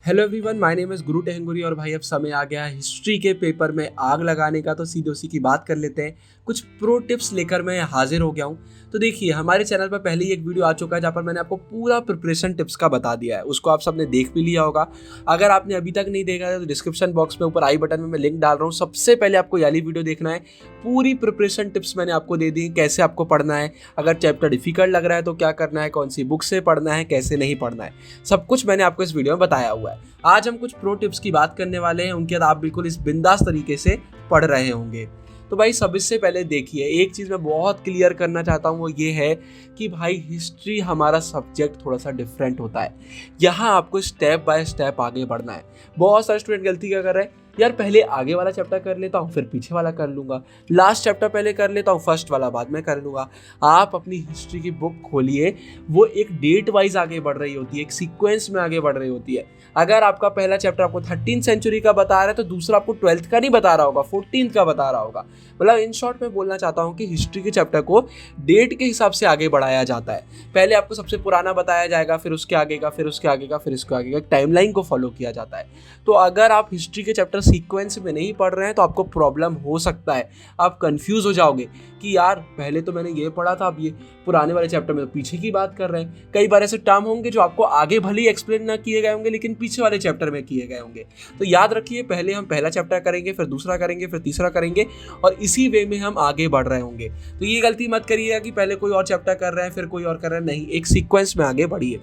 Hello everyone, my name is गुरु टेहंगुरी और भाई अब समय आ गया है हिस्ट्री के पेपर में आग लगाने का। तो सीधे उसी की बात कर लेते हैं। कुछ प्रो टिप्स लेकर मैं हाजिर हो गया हूँ। तो देखिए, हमारे चैनल पर पहले ही एक वीडियो आ चुका है जहाँ पर मैंने आपको पूरा प्रिपरेशन टिप्स का बता दिया है। उसको आप सबने देख भी लिया होगा। अगर आपने अभी तक नहीं देखा है तो डिस्क्रिप्शन बॉक्स में ऊपर आई बटन में मैं लिंक डाल रहा हूँ। सबसे पहले आपको ये वाली वीडियो देखना है। पूरी प्रिपरेशन टिप्स मैंने आपको दे दी, कैसे आपको पढ़ना है, अगर चैप्टर डिफिकल्ट लग रहा है तो क्या करना है, कौन सी बुक से पढ़ना है, कैसे नहीं पढ़ना है, सब कुछ मैंने आपको इस वीडियो में बताया हुआ है। आज हम कुछ प्रो टिप्स की बात करने वाले हैं, उनके बाद आप बिल्कुल इस बिंदास तरीके से पढ़ रहे होंगे। तो भाई सबसे पहले देखिए, एक चीज़ मैं बहुत क्लियर करना चाहता हूँ, वो ये है कि भाई हिस्ट्री हमारा सब्जेक्ट थोड़ा सा डिफरेंट होता है। यहाँ आपको स्टेप बाय स्टेप आगे बढ़ना है। बहुत सारे स्टूडेंट गलती क्या कर रहे हैं, यार पहले आगे वाला चैप्टर कर लेता हूँ फिर पीछे वाला कर लूँगा, लास्ट चैप्टर पहले कर लेता हूँ फर्स्ट वाला बाद में कर लूँगा। आप अपनी हिस्ट्री की बुक खोलिए, वो एक डेट वाइज आगे बढ़ रही होती है, एक सीक्वेंस में आगे बढ़ रही होती है। अगर आपका पहला चैप्टर आपको 13th सेंचुरी का बता रहा है तो दूसरा आपको 12th का नहीं बता रहा होगा, 14th का बता रहा होगा। मतलब इन शॉर्ट में बोलना चाहता हूँ कि हिस्ट्री के चैप्टर को डेट के हिसाब से आगे बढ़ाया जाता है। पहले आपको सबसे पुराना बताया जाएगा, फिर उसके आगे का, फिर उसके आगे का, फिर इसके आगे का, टाइमलाइन को फॉलो किया जाता है। तो अगर आप हिस्ट्री के चैप्टर सीक्वेंस में नहीं पढ़ रहे हैं तो आपको प्रॉब्लम हो सकता है। आप कंफ्यूज हो जाओगे कि यार पहले तो मैंने ये पढ़ा था, अब ये पुराने वाले चैप्टर में तो पीछे की बात कर रहे हैं। कई बार ऐसे टर्म होंगे जो आपको आगे भले ही एक्सप्लेन ना किए गए होंगे लेकिन पीछे वाले चैप्टर में किए गए होंगे। तो याद रखिए, पहले हम पहला चैप्टर करेंगे, फिर दूसरा करेंगे, फिर तीसरा करेंगे और इसी वे में हम आगे बढ़ रहे होंगे। तो ये गलती मत करिएगा कि पहले कोई और चैप्टर कर रहे हैं फिर कोई और कर रहे हैं, नहीं, एक सीक्वेंस में आगे बढ़िए।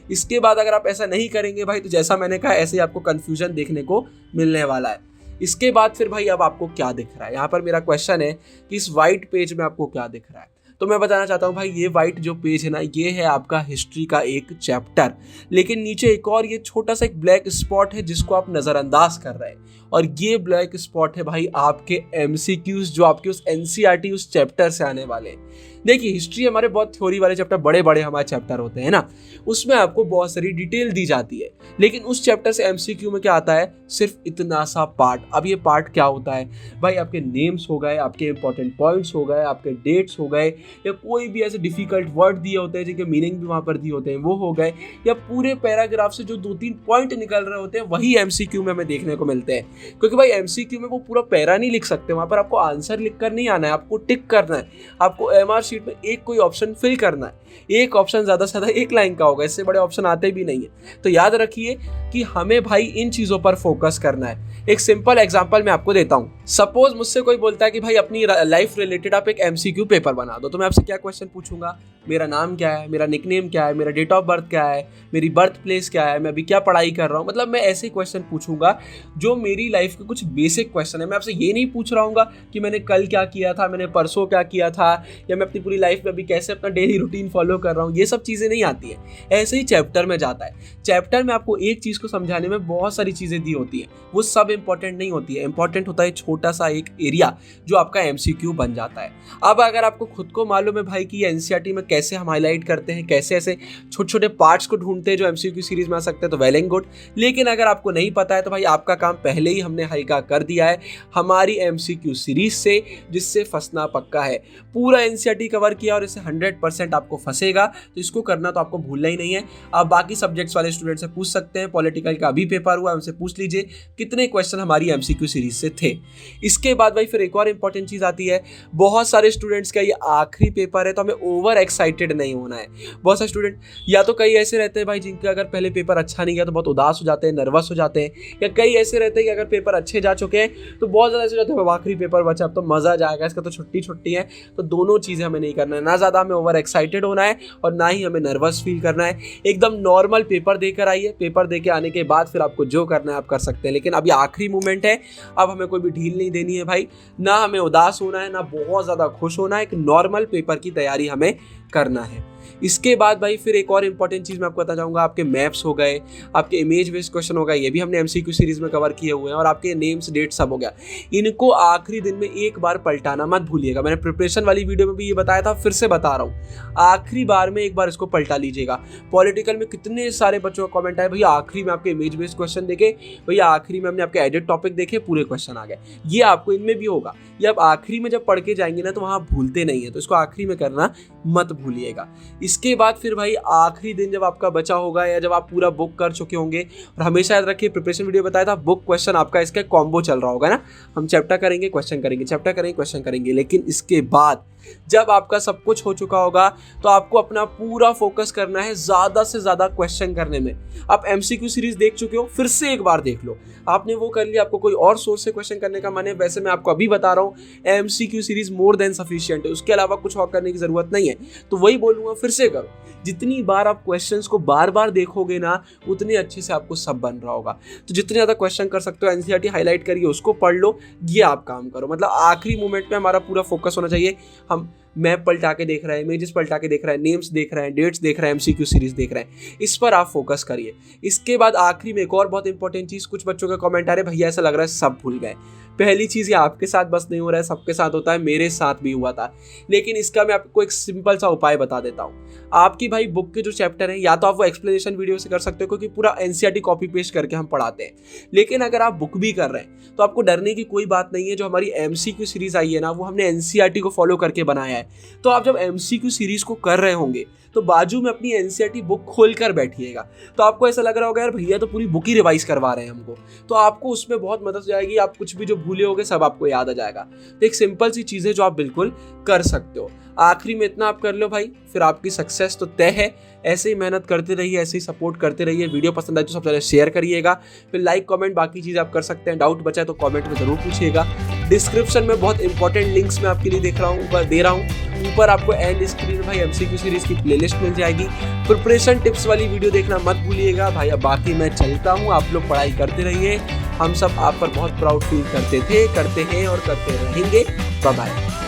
इसके बाद अगर आप ऐसा नहीं करेंगे भाई, तो जैसा मैंने कहा ऐसे ही आपको कंफ्यूजन देखने को मिलने वाला है। इसके बाद फिर भाई अब आपको क्या दिख रहा है, यहाँ पर मेरा क्वेश्चन है कि इस वाइट पेज में आपको क्या दिख रहा है। तो मैं बताना चाहता हूँ भाई, ये वाइट जो पेज है ना, ये है आपका हिस्ट्री का एक चैप्टर, लेकिन नीचे एक और ये छोटा सा एक ब्लैक स्पॉट है जिसको आप नज़रअंदाज कर रहे हैं। और ये ब्लैक स्पॉट है भाई आपके एमसीक्यूज, जो आपके उस एनसीईआरटी उस चैप्टर से आने वाले हैं। देखिए, हिस्ट्री हमारे बहुत थ्योरी वाले चैप्टर, बड़े बड़े हमारे चैप्टर होते हैं ना, उसमें आपको बहुत सारी डिटेल दी जाती है। लेकिन उस चैप्टर से एमसीक्यू में क्या आता है, सिर्फ इतना सा पार्ट। अब ये पार्ट क्या होता है भाई, आपके नेम्स हो गए, आपके इंपॉर्टेंट पॉइंट्स हो गए, आपके डेट्स हो गए, या कोई भी ऐसे डिफिकल्ट वर्ड दिए होते हैं जिनके मीनिंग भी वहाँ पर दिए होते हैं वो हो गए, या पूरे पैराग्राफ से जो 2-3 पॉइंट निकल रहे होते हैं वही एमसीक्यू में हमें देखने को मिलते हैं। क्योंकि भाई एमसीक्यू में वो पूरा पैरा नहीं लिख सकते, वहाँ पर आपको आंसर लिख कर नहीं आना है, आपको टिक करना है, आपको एमआर शीट में एक कोई ऑप्शन फिल करना है। एक ऑप्शन ज़्यादा से ज़्यादा एक लाइन का होगा, इससे बड़े ऑप्शन आते भी नहीं है। तो याद रखिए कि हमें भाई इन चीज़ों पर फोकस करना है। एक सिंपल एग्जांपल मैं आपको देता हूँ। सपोज मुझसे कोई बोलता है कि भाई अपनी लाइफ रिलेटेड आप एक एमसीक्यू पेपर बना दो, तो मैं आपसे क्या क्वेश्चन पूछूंगा, मेरा नाम क्या है, मेरा निकनेम क्या है, मेरा डेट ऑफ बर्थ क्या है, मेरी बर्थ प्लेस क्या है, मैं अभी क्या पढ़ाई कर रहा हूँ। मतलब मैं ऐसे क्वेश्चन पूछूंगा जो मेरी लाइफ के कुछ बेसिक क्वेश्चन है। मैं आपसे ये नहीं पूछ रहा हूँ कि मैंने कल क्या किया था, मैंने परसों क्या किया था, या मैं अपनी पूरी लाइफ में अभी कैसे अपना डेली रूटीन फॉलो कर रहा हूँ। ये सब चीज़ें नहीं आती है। ऐसे ही चैप्टर में जाता है। चैप्टर में आपको एक चीज़ को समझाने में बहुत सारी चीज़ें दी होती हैं, वो सब इंपॉर्टेंट नहीं होती है। इंपॉर्टेंट होता है छोटा सा एक एरिया जो आपका एमसीक्यू बन जाता है। अब अगर आपको खुद को मालूम है भाई कि एनसीईआरटी में कैसे हम हाईलाइट करते हैं, कैसे ऐसे छोटे छोटे पार्ट्स को ढूंढते हैं जो एमसीक्यू सीरीज में आ सकते हैं, तो वेल एंड गुड। लेकिन अगर आपको नहीं पता है तो भाई आपका काम पहले ही हमने हल्का कर दिया है हमारी एमसीक्यू सीरीज से, जिससे फंसना पक्का है। पूरा एनसीईआरटी कवर किया और इससे 100% आपको फंसेगा, तो इसको करना तो आपको भूलना ही नहीं है। आप बाकी सब्जेक्ट्स वाले स्टूडेंट से पूछ सकते हैं, पॉलिटिकल का अभी पेपर हुआ, उनसे पूछ लीजिए कितने क्वेश्चन हमारी एमसीक्यू सीरीज से थे। इसके बाद भाई फिर एक और इंपॉर्टेंट चीज़ आती है, बहुत सारे स्टूडेंट्स का ये आखिरी पेपर है तो हमें ओवर एक्साइटेड नहीं होना है। बहुत सारे स्टूडेंट, या तो कई ऐसे रहते हैं भाई जिनका अगर पहले पेपर अच्छा नहीं गया तो बहुत उदास हो जाते हैं, नर्वस हो जाते हैं, या कई ऐसे रहते हैं कि अगर पेपर अच्छे जा चुके हैं तो बहुत ज़्यादा ऐसे जाते हैं आखिरी पेपर बचा, अब तो मज़ा जाएगा, इसका तो छुट्टी छुट्टी है। तो दोनों चीज़ें हमें नहीं करना है, ना ज़्यादा हमें ओवर एक्साइटेड होना है और ना ही हमें नर्वस फील करना है। एकदम नॉर्मल पेपर देकर आइए, पेपर दे के आने के बाद फिर आपको जो करना है आप कर सकते हैं। लेकिन अब ये आखिरी मोमेंट है, अब हमें कोई भी ढील नहीं देनी है भाई, ना हमें उदास होना है, ना बहुत ज़्यादा खुश होना है। एक नॉर्मल पेपर की तैयारी हमें करना है। इसके बाद भाई फिर एक और इंपॉर्टेंट चीज़ मैं आपको बताना चाहूँगा, आपके मैप्स हो गए, आपके इमेज बेस्ड क्वेश्चन हो गए, ये भी हमने एमसीक्यू सीरीज में कवर किए हुए हैं, और आपके नेम्स डेट सब हो गया। इनको आखिरी दिन में एक बार पलटाना मत भूलिएगा। मैंने प्रिपरेशन वाली वीडियो में भी ये बताया था, फिर से बता रहा हूँ, आखिरी बार में एक बार इसको पलटा लीजिएगा। पॉलिटिकल में कितने सारे बच्चों का कमेंट आया, भैया आखिरी में आपके इमेज बेस्ड क्वेश्चन देखे, भैया आखिरी में हमने आपके एडिट टॉपिक देखे, पूरे क्वेश्चन आ गए। ये आपको इनमें भी होगा। ये आप आखिरी में जब पढ़ के जाएंगे ना तो वहाँ भूलते नहीं है, तो इसको आखिरी में करना मत भूलिएगा। इसके बाद फिर भाई आखिरी दिन जब आपका बचा होगा या जब आप पूरा बुक कर चुके होंगे, और हमेशा याद रखिए प्रिपरेशन वीडियो बताया था बुक क्वेश्चन आपका इसका कॉम्बो चल रहा होगा ना, हम चैप्टर करेंगे क्वेश्चन करेंगे, चैप्टर करेंगे क्वेश्चन करेंगे। लेकिन इसके बाद जब आपका सब कुछ हो चुका होगा तो आपको अपना पूरा फोकस करना है ज़्यादा से ज़्यादा क्वेश्चन करने में। आप एमसीक्यू सीरीज देख चुके हो, फिर से एक बार देख लो, आपने वो कर लिया, आपको कोई और सोर्स से क्वेश्चन करने का मन है, वैसे मैं आपको अभी बता रहा हूँ MCQ series more than sufficient है, उसके अलावा कुछ और करने की ज़रूरत नहीं है। तो वही बोलूँगा, फिर से करो, जितनी बार आप क्वेश्चंस को बार बार देखोगे ना उतने अच्छे से आपको सब बन रहा होगा। तो जितने ज़्यादा क्वेश्चन कर सकते हो एनसीईआरटी हाईलाइट करिए, उसको पढ़ लो, ये आप काम करो। मतलब आखिरी मोमेंट पे हमारा पूरा फोकस होना चाहिए। हम मैप पलटा के देख रहे हैं, इमेजेस पलटा के देख रहे हैं, नेम्स देख रहे हैं, डेट्स देख रहे हैं, एमसीक्यू सीरीज देख रहे हैं, इस पर आप फोकस करिए। इसके बाद आखिरी में एक और बहुत इंपॉर्टेंट चीज़, कुछ बच्चों का कमेंट आ रहे भैया ऐसा लग रहा है सब भूल गए। पहली चीज़, ये आपके साथ बस नहीं हो रहा है, सबके साथ होता है, मेरे साथ भी हुआ था। लेकिन इसका मैं आपको एक सिंपल सा उपाय बता देता हूँ। आपकी भाई बुक के जो चैप्टर हैं या तो आप वो एक्सप्लेनेशन वीडियो से कर सकते हो, क्योंकि पूरा एनसीईआरटी कॉपी पेस्ट करके हम पढ़ाते हैं। लेकिन अगर आप बुक भी कर रहे हैं तो आपको डरने की कोई बात नहीं है। जो हमारी एमसीक्यू सीरीज आई है ना, वो हमने एनसीईआरटी को फॉलो करके बनाया है। तो आप जब एमसीक्यू सीरीज को कर रहे होंगे तो बाजू में अपनी एनसीईआरटी बुक खोल कर बैठिएगा। तो आपको ऐसा लग रहा होगा यार भैया तो पूरी बुक ही रिवाइज करवा रहे हैं हमको, तो आपको उसमें बहुत मदद हो जाएगी। आप कुछ भी जो भूले होगे सब आपको याद आ जाएगा। तो एक सिंपल सी चीज़ है जो आप बिल्कुल कर सकते हो। आखिरी में इतना आप कर लो भाई, फिर आपकी सक्सेस तो तय है। ऐसे ही मेहनत करते रहिए, ऐसे ही सपोर्ट करते रहिए। वीडियो पसंद आए तो सबसे पहले शेयर करिएगा, फिर लाइक कमेंट बाकी चीज़ आप कर सकते हैं। डाउट बचा है तो कमेंट में ज़रूर पूछिएगा। डिस्क्रिप्शन में बहुत इंपॉर्टेंट लिंक्स मैं आपके लिए दे रहा हूँ। ऊपर आपको एंड स्क्रीन भाई एमसीक्यू सीरीज की प्लेलिस्ट मिल जाएगी। प्रिपरेशन टिप्स वाली वीडियो देखना मत भूलिएगा भाई। अब बाकी मैं चलता हूँ, आप लोग पढ़ाई करते रहिए। हम सब आप पर बहुत प्राउड फील करते थे, करते हैं और करते रहेंगे। Bye bye.